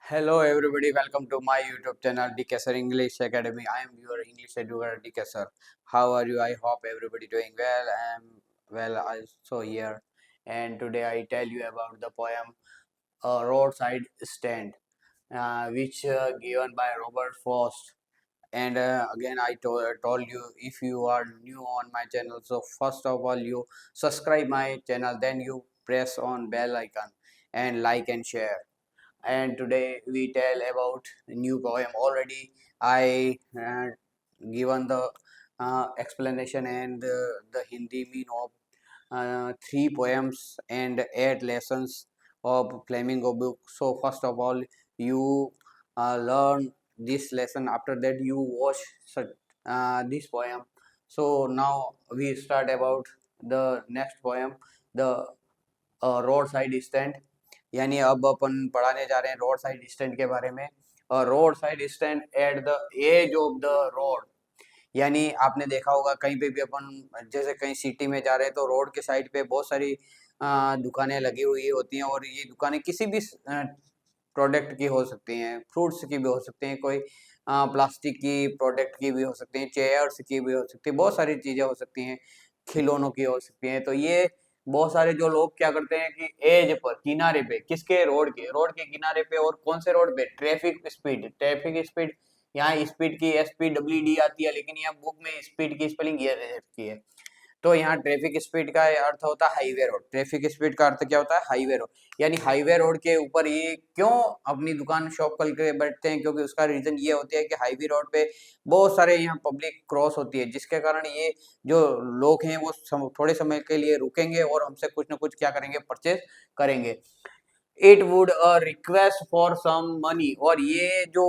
Hello everybody, welcome to my YouTube channel DK Sir English Academy. I am your English educator DK Sir. How are you? I hope everybody doing well. I am well also here, and today I tell you about the poem Roadside Stand, which given by Robert Frost. And again, I told you, if you are new on my channel, so first of all you subscribe my channel, then you press on bell icon and like and share. And today we tell about new poem. Already I given the explanation and the Hindi mean of three poems and 8 lessons of Flamingo book. So first of all you learn this lesson, after that you watch this poem. So now we start about the next poem, the road side stand. यानी अब अपन पढ़ाने जा रहे हैं road side stand के बारे में। Roadside stand at the edge of the road. यानी आपने देखा होगा कहीं पे भी अपन जैसे कहीं सिटी में जा रहे हैं तो रोड के साइड पे बहुत सारी दुकानें लगी हुई होती हैं, और ये दुकानें किसी भी प्रोडक्ट की हो सकती हैं, फ्रूट्स की भी हो सकती हैं, कोई प्लास्टिक की प्रोडक्ट की भी हो सकती हैं, चेयर्स की भी हो सकती है, बहुत सारी चीज़ें हो सकती हैं, खिलौनों की हो सकती हैं। तो ये बहुत सारे जो लोग क्या करते हैं कि एज पर किनारे पे, किसके रोड के किनारे पे, और कौन से रोड पे, ट्रैफिक स्पीड। यहाँ स्पीड की SPWD आती है, लेकिन यहाँ बुक में स्पीड की स्पेलिंग ये रखी है। तो यहाँ ट्रैफिक स्पीड का अर्थ होता है हाईवे रोड। ट्रैफिक स्पीड का अर्थ क्या होता है? Highway road. यानी हाईवे रोड के ऊपर ये क्यों अपनी दुकान शॉप खोल के बैठते हैं? क्योंकि उसका रीजन ये होती है कि हाईवे रोड पे बहुत सारे यहाँ पब्लिक क्रॉस होती है, जिसके कारण ये जो लोग हैं वो थोड़े समय के लिए रुकेंगे और हमसे कुछ ना कुछ क्या करेंगे, परचेज करेंगे। It would a request for some money. और ये जो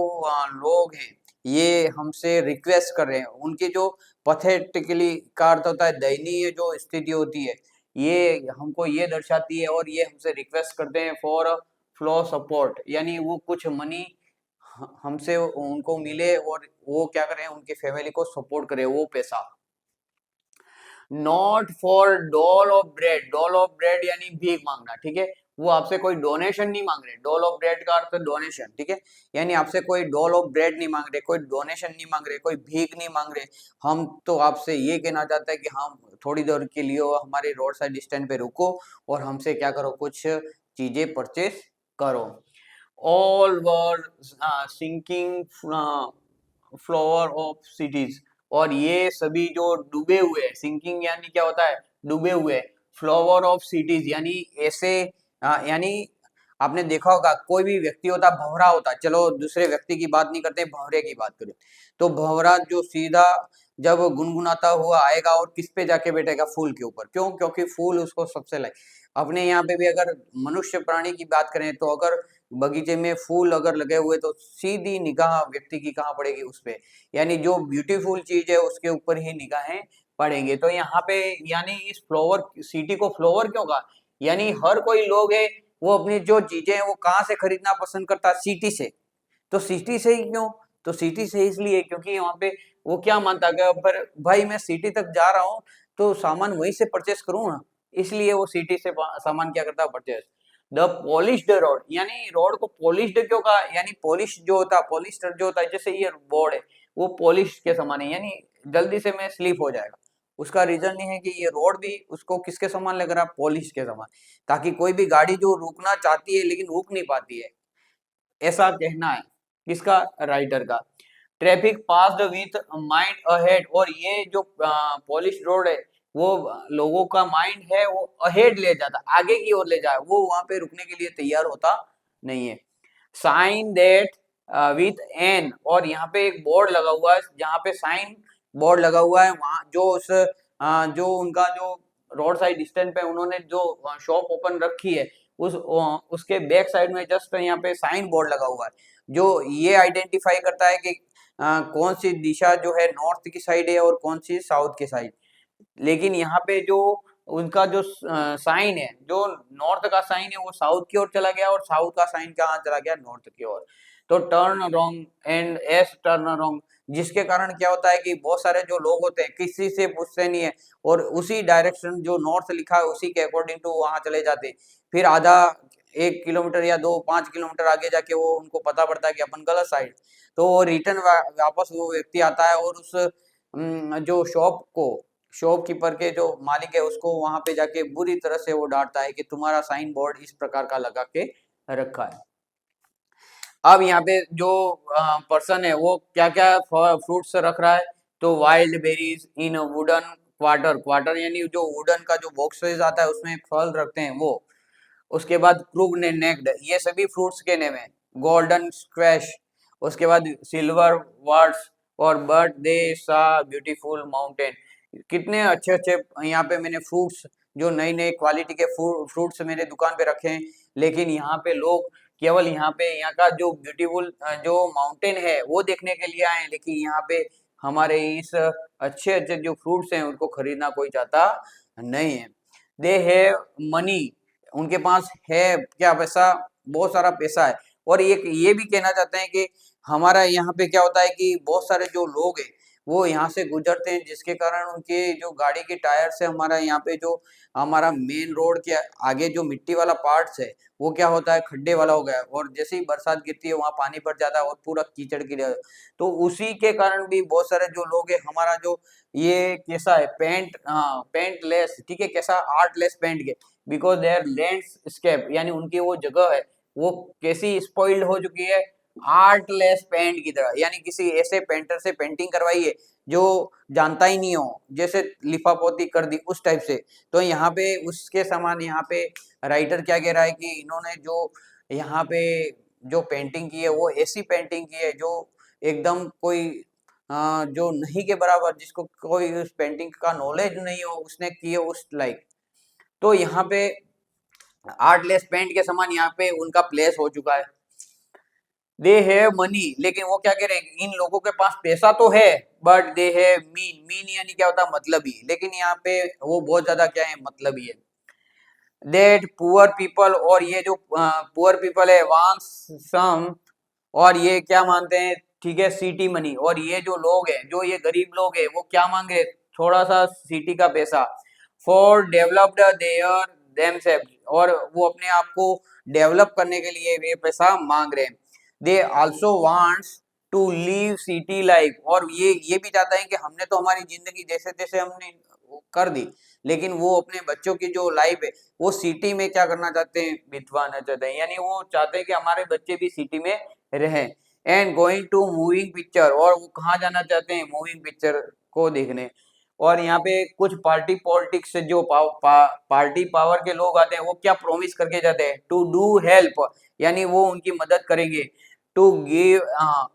लोग हैं ये हमसे रिक्वेस्ट कर रहे हैं। उनकी जो पथेटिकली का अर्थ होता है दयनीय जो स्थिति होती है, ये हमको ये दर्शाती है, और ये हमसे रिक्वेस्ट करते हैं फॉर फ्लो सपोर्ट। यानी वो कुछ मनी हमसे उनको मिले और वो क्या करें, उनकी फैमिली को सपोर्ट करे वो पैसा। Not for doll of bread. Doll of bread यानी भीख मांगना, ठीक है। वो आपसे कोई डोनेशन नहीं मांग रहे। डॉल ऑफ ब्रेड का अर्थ डोनेशन, ठीक है। यानी आपसे कोई डॉल ऑफ ब्रेड नहीं मांग रहे, कोई डोनेशन नहीं मांग रहे, कोई भीख नहीं मांग रहे। हम तो आपसे ये कहना चाहते हैं कि हम थोड़ी देर के लिए हमारे रोड साइड स्टैंड पे रुको और हमसे क्या करो, कुछ चीजें परचेस करो। All were sinking flower of cities. और ये सभी जो डूबे हुए हैं, सिंकिंग यानी क्या होता है, डूबे हुए, फ्लोवर ऑफ सिटीज यानी ऐसे यानी आपने देखा होगा कोई भी व्यक्ति होता भंवरा होता, चलो दूसरे व्यक्ति की बात नहीं करते, भंवरे की बात करें तो भंवरा जो सीधा जब गुनगुनाता हुआ आएगा और किस पे जाके बैठेगा, फूल के ऊपर। क्यों? क्योंकि फूल उसको सबसे लाइक। अपने यहाँ पे भी अगर मनुष्य प्राणी की बात करें तो अगर बगीचे में फूल अगर लगे हुए तो सीधी निगाह व्यक्ति की कहाँ पड़ेगी, उस पे। यानी जो ब्यूटीफुल चीज है उसके ऊपर ही निगाहें पड़ेंगे। तो यहाँ पे यानी इस फ्लावर सिटी को फ्लावर क्यों कहा? यानी हर कोई लोग है वो अपनी जो चीजें हैं वो कहाँ से खरीदना पसंद करता है? सिटी से। तो सिटी से ही क्यों? तो सिटी से इसलिए क्योंकि वहां पे वो क्या मानता है कि पर भाई मैं सिटी तक जा रहा हूँ तो सामान वहीं से परचेस करूँ ना, इसलिए वो सिटी से सामान क्या करता है, परचेस। The polished road. यानी रोड को पॉलिश्ड क्यों कहा? यानी पॉलिश जो होता है, पॉलिस्टर जो होता है, जैसे ये बोर्ड है वो पॉलिश के समान है, यानी जल्दी से में स्लिप हो जाएगा। उसका रीजन ये है कि ये रोड भी उसको किसके समान लग रहा है, पॉलिश के समान, ताकि कोई भी गाड़ी जो रुकना चाहती है लेकिन रुक नहीं पाती है, ऐसा कहना है किसका, राइटर का। Traffic passed with mind ahead. और ये जो पॉलिश रोड है वो लोगों का माइंड है वो अहेड ले जाता, आगे की ओर ले जाए, वो वहां पे रुकने के लिए तैयार होता नहीं है। Sign that with an. और यहाँ पे एक बोर्ड लगा हुआ है, जहाँ पे साइन बोर्ड लगा हुआ है, वहां जो उस जो उनका जो रोड साइड स्टैंड पे उन्होंने जो शॉप ओपन रखी है उसके बैक साइड में जस्ट यहाँ पे साइन बोर्ड लगा हुआ है, जो ये आइडेंटिफाई करता है कि कौन सी दिशा जो है नॉर्थ की साइड है और कौन सी साउथ की साइड। लेकिन यहाँ पे जो उनका जो साइन है, जो नॉर्थ का साइन है वो साउथ की ओर चला गया, और साउथ का साइन कहाँ चला गया, नॉर्थ की ओर। तो turn wrong and S turn wrong, जिसके कारण क्या होता है कि बहुत सारे जो लोग होते हैं किसी से पूछते नहीं है और उसी डायरेक्शन जो नॉर्थ लिखा है उसी के अकॉर्डिंग टू वहां चले जाते। फिर आधा 1 किलोमीटर या 2-5 किलोमीटर आगे जाके वो उनको पता पड़ता है कि अपन गलत साइड, तो वो रिटर्न वापस वो व्यक्ति आता है और उस जो शॉपकीपर के जो मालिक है उसको वहां पे जाके बुरी तरह से वो डांटता है कि तुम्हारा साइन बोर्ड इस प्रकार का लगा के रखा है। अब यहाँ पे जो पर्सन है वो क्या क्या फ्रूट्स रख रहा है, तो वाइल्ड बेरीज इन वुडन क्वार्टर, क्वार्टर यानी जो वुडन का जो बॉक्सेस आता है उसमें फल रखते हैं वो। उसके बाद क्रूग ने नेक्ड, ये सभी फ्रूट्स के नेम है। गोल्डन स्क्वैश, उसके बाद सिल्वर वार्ड्स और बट दे सा ब्यूटीफुल माउंटेन। कितने अच्छे अच्छे यहाँ पे मैंने फ्रूट्स, जो नई नई क्वालिटी के फ्रूट्स मेरे दुकान पे रखे हैं, लेकिन यहाँ पे लोग केवल यहाँ पे यहाँ का जो ब्यूटीफुल जो माउंटेन है वो देखने के लिए आए हैं, लेकिन यहाँ पे हमारे इस अच्छे अच्छे जो फ्रूट्स हैं उनको खरीदना कोई चाहता नहीं है। दे हैव मनी, उनके पास है क्या, पैसा, बहुत सारा पैसा है। और ये भी कहना चाहते हैं कि हमारा यहाँ पे क्या होता है कि बहुत सारे जो लोग हैं वो यहाँ से गुजरते हैं, जिसके कारण उनके जो गाड़ी के टायर से हमारा यहाँ पे जो हमारा मेन रोड के आगे जो मिट्टी वाला पार्ट्स है वो क्या होता है, खड्डे वाला हो गया है, और जैसे ही बरसात गिरती है वहां पानी भर जाता है और पूरा कीचड़ गिर, तो उसी के कारण भी बहुत सारे जो लोग हैं हमारा जो ये कैसा है पेंट, हाँ पेंट लेस, ठीक है, कैसा आर्ट लेस पेंट के, बिकॉज देयर लैंडस्केप यानी उनकी वो जगह है वो कैसी स्पॉइल्ड हो चुकी है, आर्टलेस पेंट की तरह, यानी किसी ऐसे पेंटर से पेंटिंग करवाई है जो जानता ही नहीं हो, जैसे लिफापोती कर दी उस टाइप से। तो यहाँ पे उसके समान यहाँ पे राइटर क्या कह रहा है कि इन्होंने जो यहाँ पे जो पेंटिंग की है वो ऐसी पेंटिंग की है जो एकदम कोई जो नहीं के बराबर, जिसको कोई उस पेंटिंग का नॉलेज नहीं हो उसने की है उस लाइक। तो यहाँ पे आर्टलेस पेंट के समान यहाँ पे उनका प्लेस हो चुका है। दे हैव मनी, लेकिन वो क्या कह रहे हैं, इन लोगों के पास पैसा तो है but they have mean, mean यानी क्या होता है, मतलबी, लेकिन यहाँ पे वो बहुत ज्यादा क्या है, मतलबी है। दैट पुअर पीपल, और ये जो पुअर पीपल है वांट्स सम, और ये क्या मानते हैं, ठीक है, सिटी मनी, और ये जो लोग हैं जो ये गरीब लोग हैं वो क्या मांगे, थोड़ा सा सिटी का पैसा, फॉर डेवलप्ड देयर देमसेल्व्स, और वो अपने आप को डेवलप करने के लिए ये पैसा मांग रहे हैं। They also wants to leave city life, और ये भी चाहता है कि हमने तो हमारी जिंदगी जैसे तैसे हमने कर दी, लेकिन वो अपने बच्चों की जो लाइफ है वो सिटी में क्या करना चाहते हैं, बितवाना चाहते हैं, यानी वो चाहते हैं कि हमारे बच्चे भी सिटी में रहें। And going to moving picture, और वो कहाँ जाना चाहते हैं, मूविंग पिक्चर को देखने। और यहाँ पे कुछ पार्टी पॉलिटिक्स से जो पार्टी पावर के लोग आते हैं वो क्या प्रॉमिस करके जाते हैं, टू डू हेल्प, यानी वो उनकी मदद करेंगे, टू गिव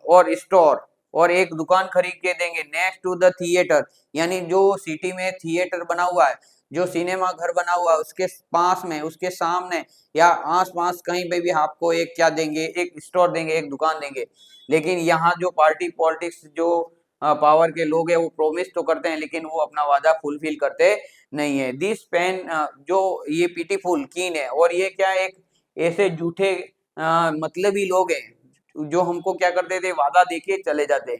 और स्टोर, और एक दुकान खरीद के देंगे, नेक्स्ट टू द थिएटर, यानी जो सिटी में थिएटर बना हुआ है, जो सिनेमा घर बना हुआ है उसके पास में, उसके सामने या आस पास कहीं पे भी आपको एक क्या देंगे, एक स्टोर देंगे, एक दुकान देंगे। लेकिन यहाँ जो पार्टी पॉलिटिक्स जो पावर के लोग हैं वो प्रॉमिस तो करते हैं लेकिन वो अपना वादा फुलफिल करते नहीं है। दिस पेन, जो ये पीटीफुल कीन है, और ये क्या एक ऐसे झूठे मतलबी लोग हैं जो हमको क्या करते थे, वादा देके चले जाते।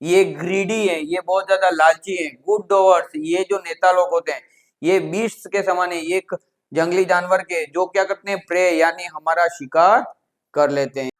ये ग्रीडी है, ये बहुत ज्यादा लालची है। गुड डोवर्स, ये जो नेता लोग होते हैं ये बीस्ट के समान है, एक जंगली जानवर के जो क्या करते हैं, प्रे यानी हमारा शिकार कर लेते हैं।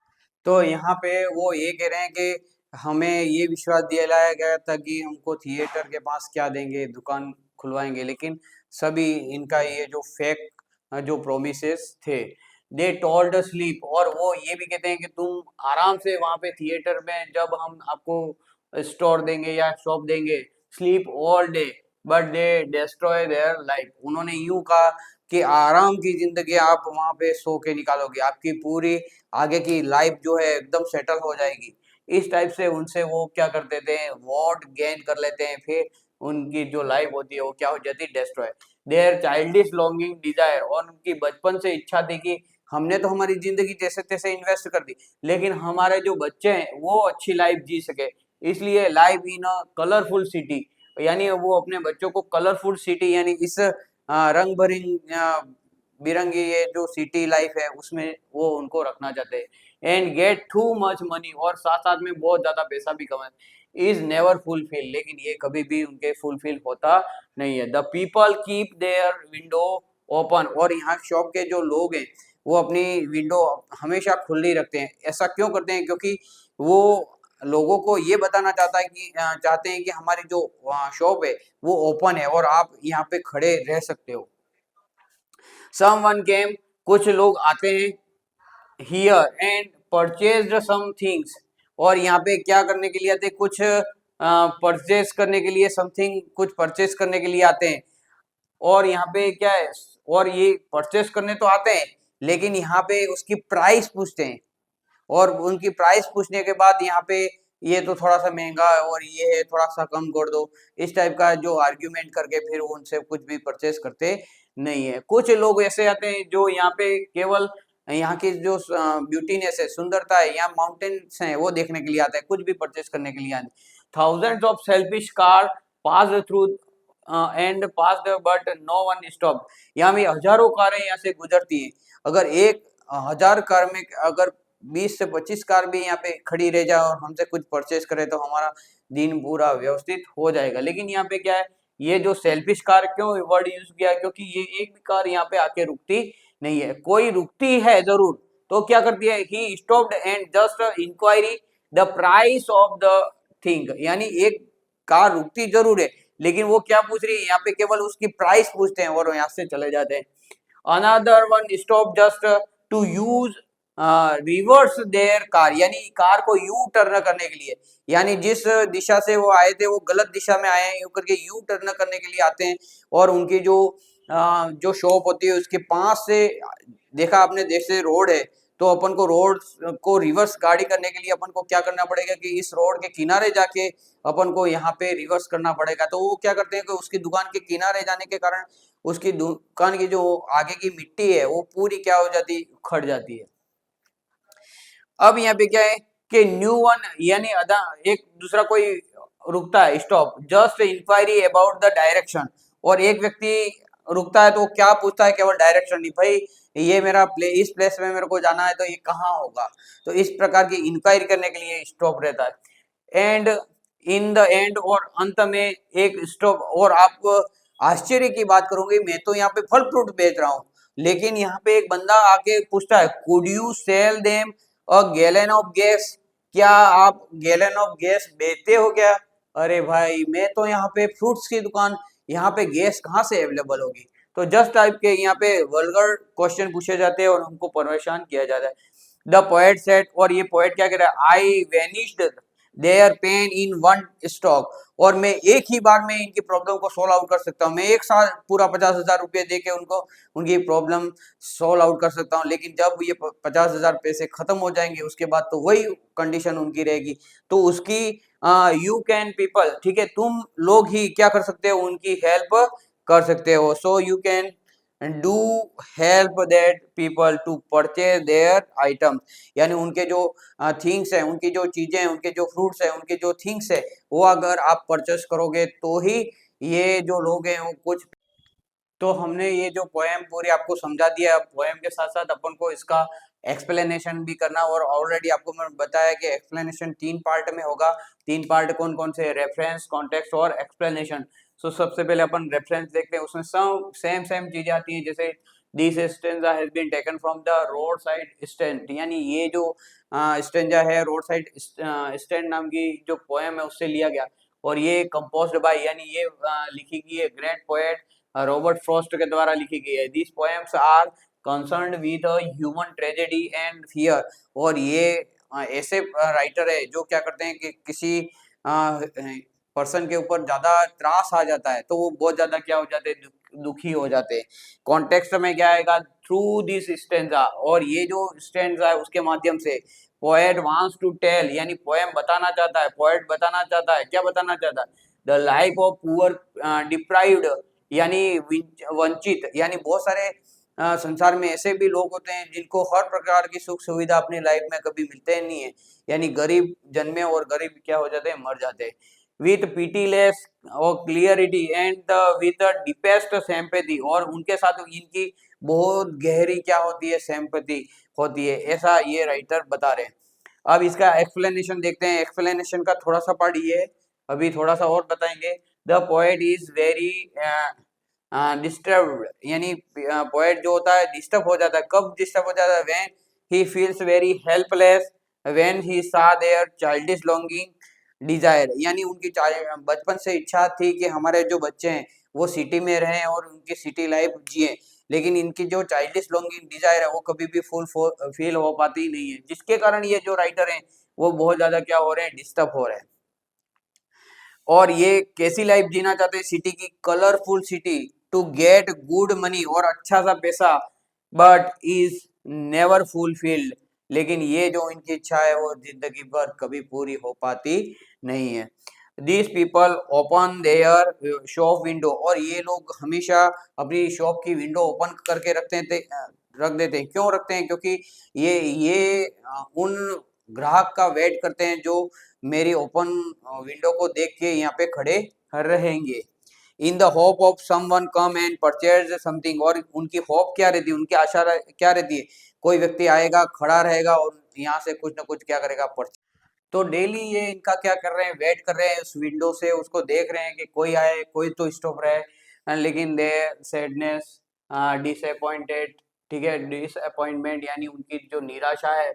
तो यहाँ पे वो ये कह रहे हैं कि हमें ये विश्वास दिलाया गया था कि हमको थिएटर के पास क्या देंगे, दुकान खुलवाएंगे, लेकिन सभी इनका ये जो फेक जो प्रोमिसेस थे। दे टोल्ड स्लीप, और वो ये भी कहते हैं कि तुम आराम से वहां पे थिएटर में जब हम आपको स्टोर देंगे या शॉप देंगे, sleep all day but they destroy their life, उन्होंने यूं कहा कि आराम की जिंदगी आप वहां पे सो के निकालोगे, आपकी पूरी आगे की लाइफ जो है एकदम सेटल हो जाएगी। इस टाइप से उनसे वो क्या कर देते हैं, वोट गेन कर लेते हैं, फिर उनकी जो लाइफ होती है वो क्या हो जाती है, destroy. Their childish longing desire, और उनकी बचपन से इच्छा थी कि हमने तो हमारी जिंदगी जैसे तैसे इन्वेस्ट कर दी, लेकिन हमारे जो बच्चे हैं वो अच्छी लाइफ जी सके, इसलिए life in a colourful city, यानी वो अपने बच्चों को कलरफुल सिटी यानी इस रंग भरी बिरंगी ये जो सिटी लाइफ है उसमें वो उनको रखना चाहते हैं। And gate too much money, और साथ साथ में बहुत ज्यादा पैसा भी कमाए, इज नेवर फुलफिल, लेकिन ये कभी भी उनके फुलफिल होता नहीं है। The people keep their window open, और यहाँ शॉप के जो लोग हैं वो अपनी विंडो हमेशा खुली रखते हैं। ऐसा क्यों करते हैं? क्योंकि वो लोगों को ये बताना चाहते हैं कि हमारी जो शॉप है वो ओपन है और आप यहाँ पे खड़े रह सकते हो। समवन केम, कुछ लोग आते हैं here and purchased some things, और यहाँ पे क्या करने के लिए आते हैं? कुछ परचेज करने के लिए, समथिंग कुछ परचेज करने के लिए आते हैं। और यहाँ पे क्या है, और ये परचेस करने तो आते हैं लेकिन यहाँ पे उसकी प्राइस पूछते हैं, और उनकी प्राइस पूछने के बाद यहाँ पे ये तो थोड़ा सा महंगा है और ये है थोड़ा सा कम कर दो, इस टाइप का जो आर्ग्यूमेंट करके फिर उनसे कुछ भी परचेस करते नहीं है। कुछ लोग ऐसे आते हैं जो यहाँ पे केवल यहाँ की जो ब्यूटीनेस है, सुंदरता है, यहाँ माउंटेन्स हैं, वो देखने के लिए आते हैं, कुछ भी परचेस करने के लिए आते हैं। Thousands of selfish car pass through and pass but no one stop, यहाँ भी हजारों कारें यहाँ से गुजरती हैं। अगर एक 1000 कार में अगर 20 से 25 कार भी यहाँ पे खड़ी रह जाए और हमसे कुछ परचेस करे तो हमारा दिन पूरा व्यवस्थित हो जाएगा। लेकिन यहाँ पे क्या है, ये जो सेल्फिश कार क्यों वर्ड यूज किया? क्योंकि ये एक भी कार यहाँ पे आके रुकती नहीं है। कोई रुकती है जरूर, तो क्या करती है? He stopped and just inquiry the price of the thing, यानी एक कार रुकती जरूर है लेकिन वो क्या पूछ रही है? यहाँ पे केवल उसकी प्राइस पूछते हैं और यहाँ से चले जाते हैं। Another one stop just to use reverse their car, यानी कार को यू टर्न करने के लिए, यानी जिस दिशा से वो आए थे वो गलत दिशा में आए हैं, करके यू टर्न करने के लिए आते हैं। और उनकी जो शॉप होती है उसके पास से देखा आपने, जैसे रोड है तो अपन को रोड को रिवर्स गाड़ी करने के लिए अपन को क्या करना पड़ेगा कि इस रोड के किनारे जाके अपन को यहाँ पे रिवर्स करना पड़ेगा। तो वो क्या करते हैं कि उसकी दुकान के किनारे जाने के कारण उसकी दुकान की जो आगे की मिट्टी है वो पूरी क्या हो जाती है? उखड़ जाती है। अब यहाँ पे क्या है कि न्यू वन, यानी एक दूसरा कोई रुकता है, stop just inquiry about the direction, और एक व्यक्ति रुकता है तो क्या पूछता है? केवल डायरेक्शन नहीं, भाई ये मेरा इस प्लेस में मेरे को जाना है तो ये कहाँ होगा? तो इस प्रकार की इंक्वायरी करने के लिए स्टॉप रहता है। एंड इन द एंड, और अंत में एक स्टॉप। और आप आश्चर्य की बात करोगे, मैं तो यहाँ पे फल फ्रूट बेच रहा हूँ लेकिन यहाँ पे एक बंदा आके पूछता है could you sell them a gallon of gas, क्या आप गैलन ऑफ गैस बेचते हो क्या? अरे भाई मैं तो यहाँ पे फ्रूट्स की दुकान, यहाँ पे गैस कहाँ से अवेलेबल होगी? तो जस्ट टाइप के यहाँ पे वल्गर क्वेश्चन पूछे जाते हैं और हमको परेशान किया जाता है। द पोएट सेड, और ये पोएट क्या कह रहा है? I vanished their pen in one stock, और मैं एक ही बार में इनकी प्रॉब्लम को सोल्व आउट कर सकता हूँ। मैं एक साल पूरा 50,000 रुपये दे के उनको उनकी प्रॉब्लम सोल्व आउट कर सकता हूँ, लेकिन जब ये 50,000 पैसे खत्म हो जाएंगे उसके बाद तो वही कंडीशन उनकी रहेगी। तो उसकी यू कैन पीपल, ठीक है, तुम लोग ही क्या कर सकते हो? उनकी हेल्प कर सकते हो। So you can do help that people to purchase their item, यानी उनके जो थिंग्स है, उनकी जो चीजें हैं, उनके जो फ्रूट्स है, उनके जो थिंग्स है, वो अगर आप परचेस करोगे तो ही ये जो लोग हैं वो कुछ। तो हमने ये जो पोएम पूरी आपको समझा दिया। अब पोएम के साथ साथ अपन को इसका एक्सप्लेनेशन भी करना, और ऑलरेडी आपको मैंने बताया कि एक्सप्लेनेशन 3 पार्ट में होगा। 3 पार्ट कौन कौन से? रेफरेंस, कॉन्टेक्स्ट और एक्सप्लेनेशन। सो सबसे पहले अपन रेफरेंस देखते हैं, उसमें सब सेम चीजें आती हैं, जैसे this stanza has been taken from the roadside stand, यानी ये जो स्टेंजा है रोड साइड स्टैंड नाम की जो पोएम है उससे लिया गया, और ये कंपोज्ड बाय, यानी ये लिखी गई है ग्रेट पोएट रॉबर्ट फ्रॉस्ट के द्वारा लिखी गई है। These poems are concerned with human tragedy and fear, और ये ऐसे राइटर है जो क्या करते हैं कि किसी पर्सन के ऊपर ज्यादा त्रास आ जाता है तो वो बहुत ज्यादा क्या हो जाते हैं? दुखी हो जाते हैं। कॉन्टेक्स्ट में क्या आएगा? थ्रू दिस स्टेंजा, और ये जो स्टेंजा है उसके माध्यम से पोएट वांट्स टू टेल, यानी पोएम बताना चाहता है, पोएट बताना चाहता है, क्या बताना चाहता है? The life of poor deprived, यानी वंचित, यानी बहुत सारे संसार में ऐसे भी लोग होते हैं जिनको हर प्रकार की सुख सुविधा अपनी लाइफ में कभी मिलते नहीं है, यानी गरीब जन्मे और गरीब क्या हो जाते हैं? मर जाते हैं। विथ पीटीलेस और clarity and with deepest sympathy, और उनके साथ इनकी बहुत गहरी क्या होती है? सिंपैथी होती है, ऐसा ये राइटर बता रहे हैं। अब इसका एक्सप्लेनेशन देखते हैं। एक्सप्लेनेशन का थोड़ा सा पार्ट ये है, अभी थोड़ा सा और बताएंगे। The poet is very disturb, यानी पोएट जो होता है डिस्टर्ब हो जाता है। कब डिस्टर्ब हो जाता है? When he feels very helpless, when he सा देयर चाइल्डिश लॉन्गिंग डिजायर, यानी उनकी बचपन से इच्छा थी कि हमारे जो बच्चे हैं वो सिटी में रहें और उनकी सिटी लाइफ जिए, लेकिन इनकी जो चाइल्डिश लॉन्गिंग डिजायर है वो कभी भी फुल फील हो पाती नहीं है, जिसके कारण ये जो राइटर हैं वो बहुत ज्यादा क्या हो रहे हैं, डिस्टर्ब हो रहे हैं। और ये कैसी लाइफ जीना चाहते हैं? सिटी की, colourful city, to get good money, और अच्छा सा पैसा, बट इज नेवर फुलफिल्ड, लेकिन ये जो इनकी इच्छा है वो जिंदगी भर कभी पूरी हो पाती नहीं है। These people open there shop window, और ये लोग हमेशा अपनी शॉप की विंडो ओपन करके रख देते हैं। क्यों रखते हैं? क्योंकि ये उन ग्राहक का वेट करते हैं जो मेरी ओपन विंडो को देख के यहाँ पे खड़े रहेंगे। In the hope of someone come and purchase something, और उनकी होप क्या रहती है, उनकी आशा क्या रहती है? कोई व्यक्ति आएगा, खड़ा रहेगा और यहाँ से कुछ ना कुछ क्या करेगा, परचेज। तो डेली ये इनका क्या कर रहे हैं, वेट कर रहे हैं उस विंडो से, उसको देख रहे हैं कि कोई आए, कोई तो स्टॉप रहे। लेकिन दे सैडनेस, डिसअपॉइंटेड, ठीक है, डिसअपॉइंटमेंट, यानी उनकी जो निराशा है,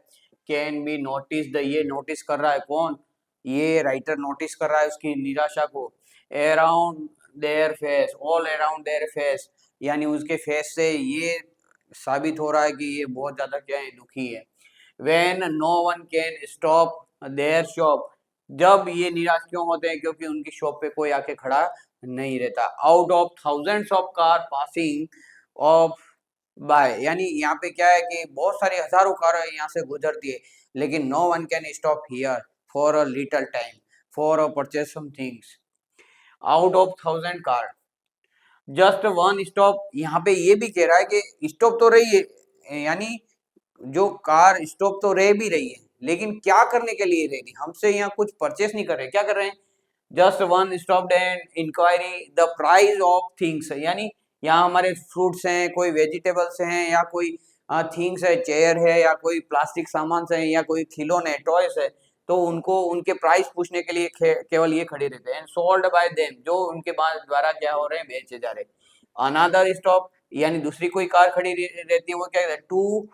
कैन बी नोटिस द, ये नोटिस कर रहा है कौन? ये राइटर नोटिस कर रहा है उसकी निराशा को। Around their face, all around their face, यानी उसके फेस से ये साबित हो रहा है कि ये बहुत ज्यादा क्या है, दुखी है। When no one can stop their shop, जब ये निराश क्यों होते हैं? क्योंकि उनकी शॉप पे कोई आके खड़ा नहीं रहता। Out of thousands of car passing of by, यानी यहाँ पे क्या है कि बहुत सारी हजारों कार यहाँ से गुजरती है, लेकिन no one can stop here for a little time for a purchase some things. Out of thousand car, just one stop, यहाँ पे ये भी कह रहा है कि स्टॉप तो रही है, यानी जो कार स्टॉप तो रह भी रही है, लेकिन क्या करने के लिए रह रही? हमसे यहाँ कुछ परचेस नहीं कर रहे, क्या कर रहे हैं? Just one stop and inquiry the price of things, यानी यहाँ हमारे फ्रूट्स हैं, कोई वेजिटेबल्स हैं, या कोई थिंग्स है, चेयर है, या कोई प्लास्टिक सामान है, या कोई खिलौने टॉयस है, तो उनको उनके प्राइस पूछने के लिए केवल ये खड़े रहते हैं। सोल्ड बाय देम, जो उनके द्वारा क्या हो रहे हैं, बेचे जा रहे हैं। अनदर स्टॉप, यानी दूसरी कोई कार खड़ी रहती है, वो क्या कहते हैं? To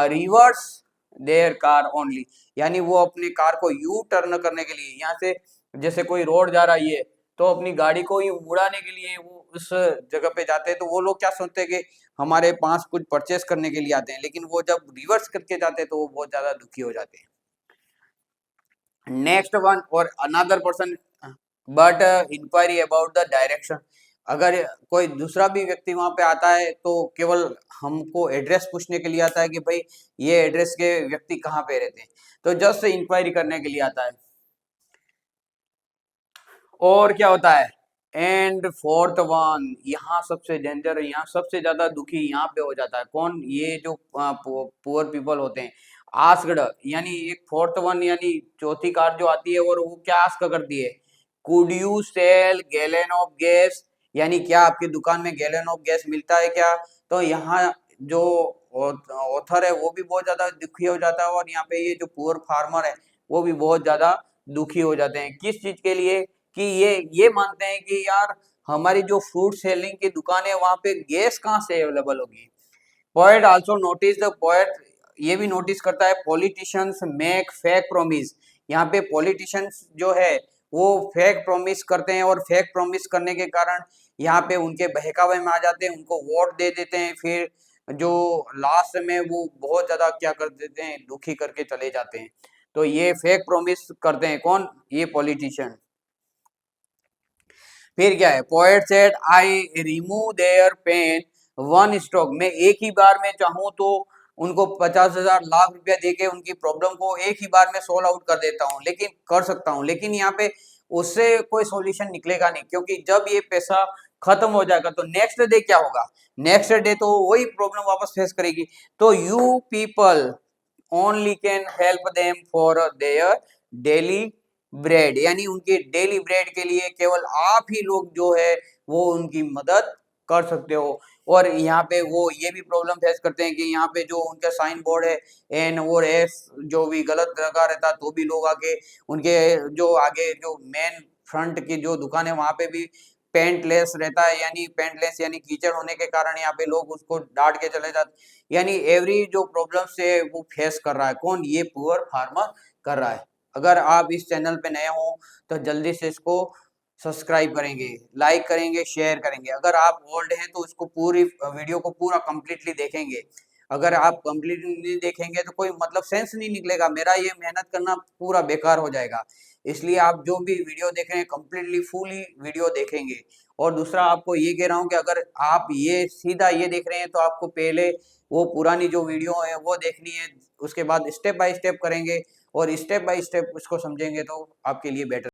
reverse their car only, यानी वो अपनी कार को यू टर्न करने के लिए, यहाँ से जैसे कोई रोड जा रहा है ये, तो अपनी गाड़ी को ही उड़ाने के लिए वो उस जगह पे जाते हैं। तो वो लोग क्या सोचते हैं कि हमारे पास कुछ परचेस करने के लिए आते हैं, लेकिन वो जब रिवर्स करके जाते हैं तो वो बहुत ज्यादा दुखी हो जाते हैं। नेक्स्ट वन, और another person but inquiry about the direction, अगर कोई दूसरा भी व्यक्ति वहां पे आता है तो केवल हमको एड्रेस पूछने के लिए आता है कि भाई ये एड्रेस के व्यक्ति कहाँ पे रहते हैं, तो जस्ट इंक्वायरी करने के लिए आता है। और क्या होता है? एंड फोर्थ वन, यहाँ सबसे डेंजर, यहाँ सबसे ज्यादा दुखी यहाँ पे हो जाता है कौन? ये जो पुअर पीपल होते हैं। आस्क्ड, यानी एक फोर्थ वन, यानी चौथी कार जो आती है, और वो क्या आस्क करती है? Could you sell gallon of gas, यानी क्या आपकी दुकान में गैलन ऑफ गैस मिलता है क्या? तो यहाँ जो ऑथर है वो भी बहुत ज्यादा दुखी हो जाता है, और यहाँ पे ये जो पुअर फार्मर है वो भी बहुत ज्यादा दुखी हो जाते हैं। किस चीज के लिए? कि ये मानते हैं कि यार हमारी जो फ्रूट सेलिंग की दुकान है वहां पे गैस कहाँ से अवेलेबल होगी। Poet also notice the, poet ये भी नोटिस करता है, पॉलिटिशियंस मेक फेक प्रोमिस, यहाँ पे पॉलिटिशियंस जो है वो फेक प्रोमिस करते हैं, और फेक प्रोमिस करने के कारण यहाँ पे उनके बहकावे में आ जाते हैं, उनको वोट दे देते हैं, फिर जो लास्ट में वो बहुत ज्यादा क्या कर देते हैं, दुखी करके चले जाते हैं। तो ये फेक प्रोमिस करते हैं कौन? ये पॉलिटिशियन। फिर क्या है? Poet said I remove their pain one stroke, मैं एक ही बार में चाहूं तो उनको 50,000 लाख रुपया देके उनकी प्रॉब्लम को एक ही बार में सोल्व आउट कर देता हूं, लेकिन कर सकता हूं, लेकिन यहाँ पे उससे कोई सॉल्यूशन निकलेगा नहीं, क्योंकि जब ये पैसा खत्म हो जाएगा तो नेक्स्ट डे क्या होगा? नेक्स्ट डे तो वही प्रॉब्लम वापस फेस करेगी। तो you people only can help them for their daily bread, यानी उनके डेली ब्रेड के लिए केवल आप ही लोग जो है वो उनकी मदद कर सकते हो। और यहाँ पे वो ये भी प्रॉब्लम फेस करते हैं कि यहाँ पे जो उनका साइन बोर्ड है एन और एस जो भी गलत लगा रहता, तो भी लोग आके उनके जो आगे जो मेन फ्रंट की जो दुकान है वहां पे भी पेंटलेस रहता है, यानी पेंटलेस यानी कीचड़ होने के कारण यहाँ पे लोग उसको डांट के चले जाते, यानी एवरी जो प्रॉब्लम से वो फेस कर रहा है कौन, ये पुअर फार्मर कर रहा है। अगर आप इस चैनल पे नए हो तो जल्दी से इसको सब्सक्राइब करेंगे, लाइक करेंगे, शेयर करेंगे। अगर आप ओल्ड हैं तो इसको पूरी वीडियो को पूरा कंप्लीटली देखेंगे। अगर आप कंप्लीटली नहीं देखेंगे तो कोई मतलब सेंस नहीं निकलेगा, मेरा ये मेहनत करना पूरा बेकार हो जाएगा। इसलिए आप जो भी वीडियो देख रहे हैं कंप्लीटली फुली वीडियो देखेंगे। और दूसरा आपको ये कह रहा हूँ कि अगर आप ये सीधा ये देख रहे हैं तो आपको पहले वो पुरानी जो वीडियो है वो देखनी है, उसके बाद स्टेप बाय स्टेप करेंगे और स्टेप बाय स्टेप उसको समझेंगे तो आपके लिए बेटर